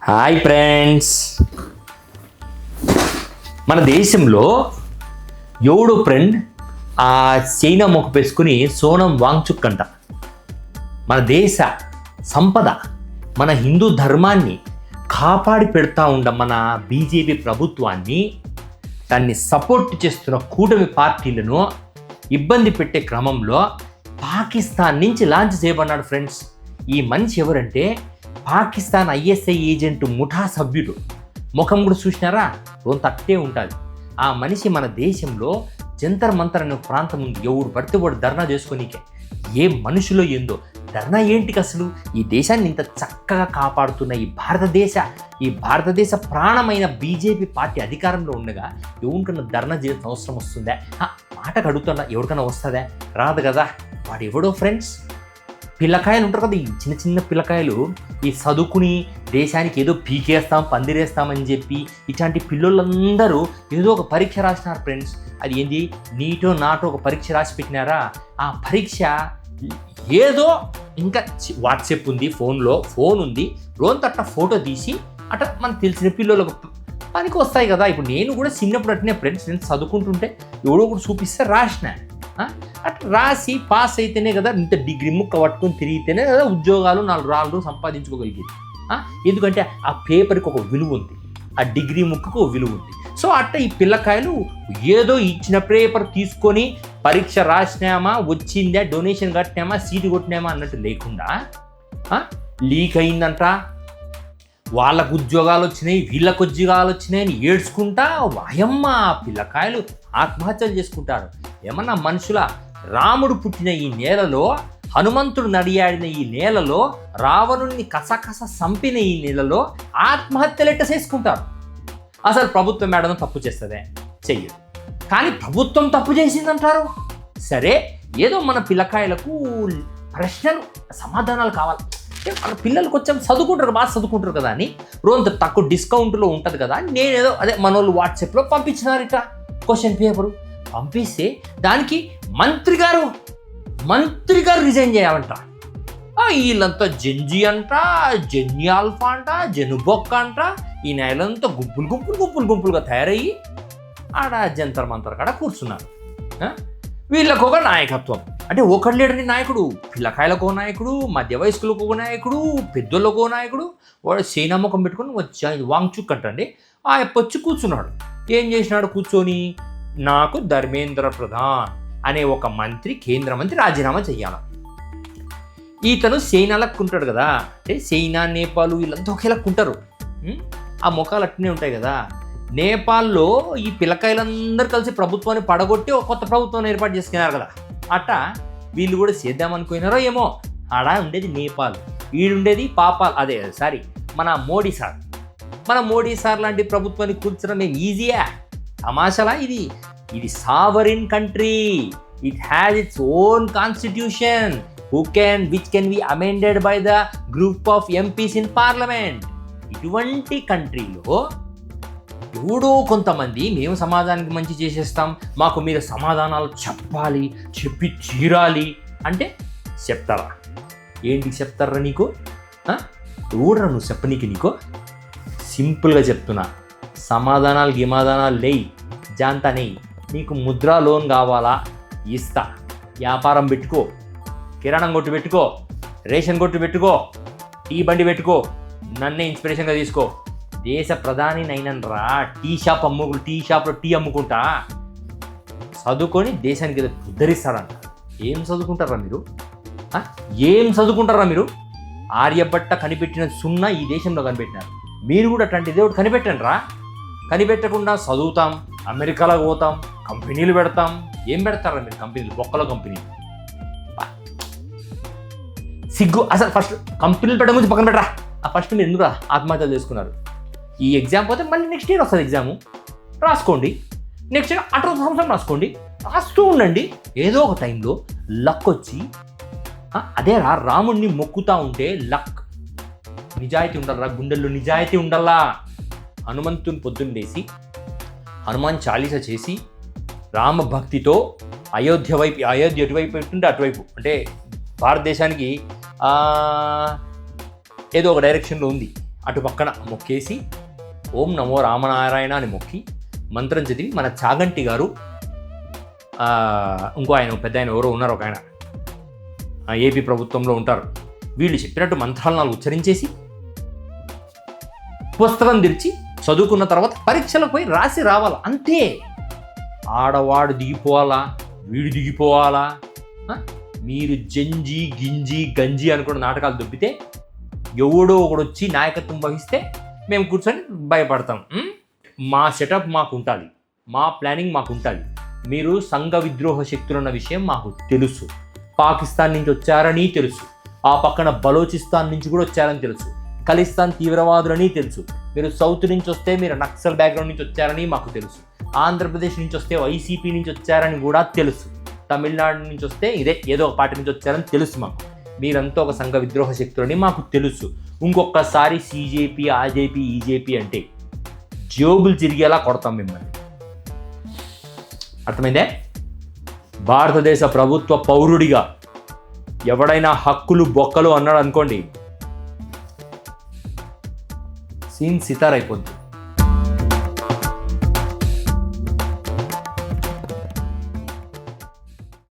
Hi friends, మన దేశంలో ఎవడో ఫ్రెండ్ ఆ చైనా మొక్క వేసుకుని సోనం వాంగ్చుక్ అంట. మన దేశ సంపద, మన హిందూ ధర్మాన్ని కాపాడి పెడతా ఉండ మన బీజేపీ ప్రభుత్వాన్ని, దాన్ని సపోర్ట్ చేస్తున్న కూటమి పార్టీలను ఇబ్బంది పెట్టే క్రమంలో పాకిస్తాన్ నుంచి లాంచ్ చేయబడినాడు. ఫ్రెండ్స్, ఈ మనిషి ఎవరంటే పాకిస్తాన్ ఐఎస్ఐ ఏజెంట్ ముఠా సభ్యుడు. ముఖం కూడా చూసినారా, రోజు తట్టే ఉంటుంది. ఆ మనిషి మన దేశంలో జంతర్ మంతర్ అనే ప్రాంతం ఉంది. ఎవడు పడితే వాడు ధర్నా చేసుకోనీకే. ఏ మనుషులో ఏందో ధర్నా ఏంటికి అసలు? ఈ దేశాన్ని ఇంత చక్కగా కాపాడుతున్న ఈ భారతదేశ ప్రాణమైన బీజేపీ పార్టీ అధికారంలో ఉండగా ఎవరికన్నా ధర్నా చేయాల్సిన అవసరం వస్తుందా? మాటకు అడుగుతున్నా, ఎవరికైనా వస్తుందా? రాదు కదా. వాడు ఎవడో ఫ్రెండ్స్, పిల్లకాయలు ఉంటారు కదా, ఈ చిన్న చిన్న పిల్లకాయలు, ఈ చదువుకుని దేశానికి ఏదో పీకేస్తాం పందిరేస్తామని చెప్పి ఇట్లాంటి పిల్లలందరూ ఏదో ఒక పరీక్ష రాసినారు ఫ్రెండ్స్. అది ఏంది, నీటో నాటో ఒక పరీక్ష రాసి పెట్టినారా. ఆ పరీక్ష ఏదో ఇంకా వాట్సాప్ ఉంది, ఫోన్ ఉంది, రోజంతా ఫోటో తీసి అట్లా మనకు తెలిసిన పిల్లలకు పనికి వస్తాయి కదా. ఇప్పుడు నేను కూడా చిన్నప్పుడు అట్నే ఫ్రెండ్స్, నేను చదువుకుంటుంటే ఎవడో కూడా చూపిస్తే రాసిన, అట్లా రాసి పాస్ అయితేనే కదా, ఇంత డిగ్రీ ముక్క పట్టుకొని తిరిగితేనే కదా ఉద్యోగాలు 4 రాళ్ళు సంపాదించుకోగలిగేది. ఎందుకంటే ఆ పేపర్కి ఒక విలువ ఉంది, ఆ డిగ్రీ ముక్కకు ఒక విలువ ఉంది. సో అట్లా ఈ పిల్లకాయలు ఏదో ఇచ్చిన పేపర్ తీసుకొని పరీక్ష రాసినామా, వచ్చిందా, డొనేషన్ కట్టినామా, సీటు కొట్టినామా అన్నట్టు లేకుండా లీక్ అయిందంట, వాళ్ళకు ఉద్యోగాలు వచ్చినాయి, వీళ్ళకు ఉద్యోగాలు వచ్చినాయని ఏడ్చుకుంటా వాయమ్మ పిల్లకాయలు ఆత్మహత్యలు చేసుకుంటారు. ఏమన్నా మనుషుల? రాముడు పుట్టిన ఈ నేలలో, హనుమంతుడు నడియాడిన ఈ నేలలో, రావణుడిని కసకస సంపిన ఈ నేలలో ఆత్మహత్యలు ఎట్ట చేసుకుంటారు? అసలు ప్రభుత్వం మేడం తప్పు చేస్తుందే? చెయ్యదు. కానీ ప్రభుత్వం తప్పు చేసిందంటారు. సరే, ఏదో మన పిల్లకాయలకు ప్రశ్నలు సమాధానాలు కావాలి. మన పిల్లలు కొంచెం చదువుకుంటారు, బాగా చదువుకుంటారు కదా అని రోజంత తక్కువ డిస్కౌంట్లో ఉంటుంది కదా అని నేనేదో అదే మన వాళ్ళు వాట్సాప్లో పంపించినారు. ఇట్లా క్వశ్చన్ పేపరు పంపిస్తే దానికి మంత్రి గారు రిజైన్ చేయాలంట. వీళ్ళంతా జెన్జీ అంట, జెన్యీ ఆల్ఫా అంట, జెనుబొక్క అంట, ఈ నెలంతా గుంపులుగా తయారయ్యి ఆడ జంతర్ మంతర్ కాడ కూర్చున్నారు. వీళ్ళకు ఒక నాయకత్వం అంటే ఒకటి లేడని నాయకుడు, పిల్లకాయలకు ఒక నాయకుడు, మధ్య వయస్కులకు ఒక నాయకుడు, పెద్దోళ్ళకు ఒక నాయకుడు. వాడు చైనా ముఖం పెట్టుకుని వచ్చి వాంగ్చుక్ అంటండి ఆ వచ్చి కూర్చున్నాడు. ఏం చేసినాడు? కూర్చొని నాకు ధర్మేంద్ర ప్రధాన్ అనే ఒక మంత్రి, కేంద్ర మంత్రి రాజీనామా చెయ్యాలి. ఈతను చైనా లక్కుంటాడు కదా, అంటే చైనా, నేపాల్ వీళ్ళంతా ఒకే లక్కుంటారు. ఆ ముఖాలు అట్నే ఉంటాయి కదా. నేపాల్లో ఈ పిల్లకాయలందరూ కలిసి ప్రభుత్వాన్ని పడగొట్టి ఒక కొత్త ప్రభుత్వాన్ని ఏర్పాటు చేసుకున్నారు కదా. అట్టా వీళ్ళు కూడా చేద్దామనుకున్నారో ఏమో. ఆడ ఉండేది నేపాల్, వీడుండేది మన మోడీ సార్. మన మోడీ సార్ లాంటి ప్రభుత్వాన్ని కూర్చడం ఏం ఈజీయా? తమాషలా? ఇది sovereign country. It has its own constitution which can be amended by the group of MPs in parliament. ఇటువంటి కంట్రీలో ఎవడో కొంతమంది మేము సమాజానికి మంచి చేసేస్తాం, మాకు మీరు సమాధానాలు చెప్పి తీరాలి అంటే చెప్తారా? ఏంటి చెప్తారా నీకు? ఎవడరా నువ్వు చెప్పనీకి? నీకు సింపుల్గా చెప్తున్నా, సమాధానాలు లేయి, జాంతా నెయ్యి. నీకు ముద్రా లోన్ కావాలా? ఇస్తా. వ్యాపారం పెట్టుకో, కిరాణం కొట్టు పెట్టుకో, రేషన్ కొట్టు పెట్టుకో, టీ బండి పెట్టుకో, నన్నే ఇన్స్పిరేషన్గా తీసుకో. దేశ ప్రధాని నైనరా, టీ షాప్లో టీ అమ్ముకుంటా చదువుకొని దేశానికి ఉద్ధరిస్తాడంట. ఏం చదువుకుంటారా మీరు? ఆర్యభట్ట కనిపెట్టిన సున్నా ఈ దేశంలో కనిపెట్టినారు. మీరు కూడా అట్లాంటి దేవుడు కనిపెట్టండి రా. కనిపెట్టకుండా చదువుతాం, అమెరికాలో పోతాం, కంపెనీలు పెడతాం. ఏం పెడతారా మీరు? కంపెనీలు, బొక్కల కంపెనీలు. సిగ్గు అసలు. ఫస్ట్ కంపెనీలు పెట్టడం గురించి పక్కన పెట్టరా. ఫస్ట్ మీరు ఎందుకు ఆత్మహత్యలు చేసుకున్నారు? ఈ ఎగ్జామ్ పోతే మళ్ళీ నెక్స్ట్ ఇయర్ వస్తుంది ఎగ్జాము, రాసుకోండి. నెక్స్ట్ ఇయర్ 18 సంవత్సరం రాసుకోండి, రాస్తూ ఉండండి. ఏదో ఒక టైంలో లక్ వచ్చి రాముడిని మొక్కుతా ఉంటే లక్, నిజాయితీ ఉండాలరా, గుండెల్లో నిజాయితీ ఉండాలా. హనుమంతుని పొద్దున్న లేసి హనుమాన్ చాలీసా చేసి రామభక్తితో అయోధ్య ఎటువైపు పెట్టుంటే అటువైపు, అంటే భారతదేశానికి ఏదో ఒక డైరెక్షన్లో ఉంది, అటు పక్కన మొక్కేసి ఓం నమో రామనారాయణ అని మొక్కి మంత్రం చదివి మన చాగంటి గారు ఇంకో ఆయన పెద్ద ఆయన ఎవరో ఉన్నారు, ఒక ఆయన ఏపీ ప్రభుత్వంలో ఉంటారు, వీళ్ళు చెప్పినట్టు మంత్రాలు 4 ఉచ్చరించేసి పుస్తకం తెరిచి చదువుకున్న తర్వాత పరీక్షలకు పోయి రాసి రావాలి, అంతే. ఆడవాడు దిగిపోవాలా, వీడు దిగిపోవాలా, మీరు జంజి గింజి గంజి అనుకున్న నాటకాలు దొబ్బితే ఎవడో ఒకడు వచ్చి నాయకత్వం వహిస్తే మేము కూర్చొని భయపడతాం. మా సెటప్ మాకు ఉండాలి, మా ప్లానింగ్ మాకు ఉండాలి. మీరు సంఘ విద్రోహ శక్తులు ఉన్న విషయం మాకు తెలుసు. పాకిస్తాన్ నుంచి వచ్చారని తెలుసు, ఆ పక్కన బలోచిస్తాన్ నుంచి కూడా వచ్చారని తెలుసు, ఖలిస్తాన్ తీవ్రవాదులని తెలుసు. మీరు సౌత్ నుంచి వస్తే మీరు నక్సల్ బ్యాక్గ్రౌండ్ నుంచి వచ్చారని మాకు తెలుసు. ఆంధ్రప్రదేశ్ నుంచి వస్తే వైసీపీ నుంచి వచ్చారని కూడా తెలుసు. తమిళనాడు నుంచి వస్తే ఏదో ఒక పార్టీ నుంచి వచ్చారని తెలుసు మాకు. మీరంతా ఒక సంఘ విద్రోహ శక్తులని మాకు తెలుసు. ఇంకొకసారి సిజేపీ ఆజేపీ ఈజేపీ అంటే జోబులు తిరిగేలా కొడతాం మిమ్మల్ని. అర్థమైందే? భారతదేశ ప్రభుత్వ పౌరుడిగా ఎవడైనా హక్కులు బొక్కలు అన్నాడు అనుకోండి, సీన్ సితార్ అయిపోద్ది.